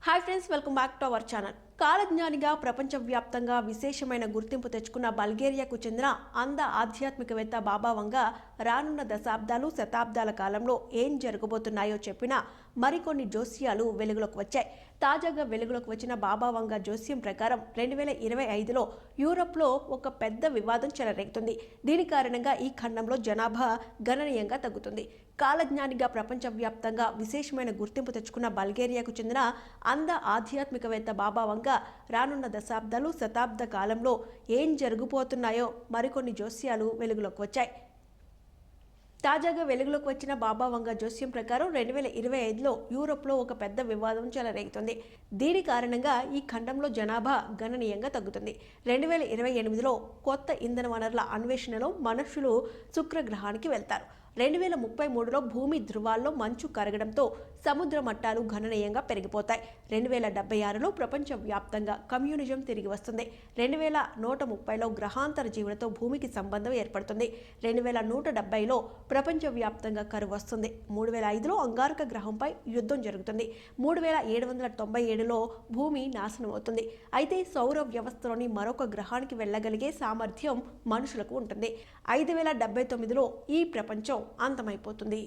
Hi friends, welcome back to our channel. కాలజ్ఞానిగా ప్రపంచవ్యాప్తంగా విశేషమైన గుర్తింపు తెచ్చుకున్న బల్గేరియాకు చెందిన అంద ఆధ్యాత్మికవేత్త బాబా వంగా రానున్న దశాబ్దాలు శతాబ్దాల కాలంలో ఏం జరగబోతున్నాయో చెప్పిన మరికొన్ని జోస్యాలు వెలుగులోకి వచ్చాయి. తాజాగా వెలుగులోకి వచ్చిన బాబా వంగా జోస్యం ప్రకారం 2025లో యూరప్లో ఒక పెద్ద వివాదం చెలరేగుతుంది. దీని కారణంగా ఈ ఖండంలో జనాభా గణనీయంగా తగ్గుతుంది. కాలజ్ఞానిగా ప్రపంచవ్యాప్తంగా విశేషమైన గుర్తింపు తెచ్చుకున్న బల్గేరియాకు చెందిన అంద ఆధ్యాత్మికవేత్త బాబా వంగా రానున్న దశాబ్దాలు శతాబ్ద కాలంలో ఏం జరగబోతున్నాయో మరికొన్ని జోస్యాలు వెలుగులోకి వచ్చాయి. తాజాగా వెలుగులోకి వచ్చిన బాబా వంగా జోస్యం ప్రకారం 2025లో యూరోప్లో ఒక పెద్ద వివాదం చెలరేగుతుంది. దీని కారణంగా ఈ ఖండంలో జనాభా గణనీయంగా తగ్గుతుంది. 2028లో కొత్త ఇంధన వనరుల అన్వేషణలో మనుషులు శుక్రగ్రహానికి వెళ్తారు. 2033లో భూమి ధృవాల్లో మంచు కరగడంతో సముద్ర మట్టాలు గణనీయంగా పెరిగిపోతాయి. 2076లో ప్రపంచవ్యాప్తంగా కమ్యూనిజం తిరిగి వస్తుంది. 2130లో గ్రహాంతర జీవులతో భూమికి సంబంధం ఏర్పడుతుంది. 2170లో ప్రపంచవ్యాప్తంగా కరువు వస్తుంది. 3005లో అంగారక గ్రహంపై యుద్ధం జరుగుతుంది. 3797లో భూమి నాశనం అవుతుంది. అయితే సౌర వ్యవస్థలోని మరొక గ్రహానికి వెళ్ళగలిగే సామర్థ్యం మనుషులకు ఉంటుంది. 5079లో ఈ ప్రపంచం అంతమైపోతుంది.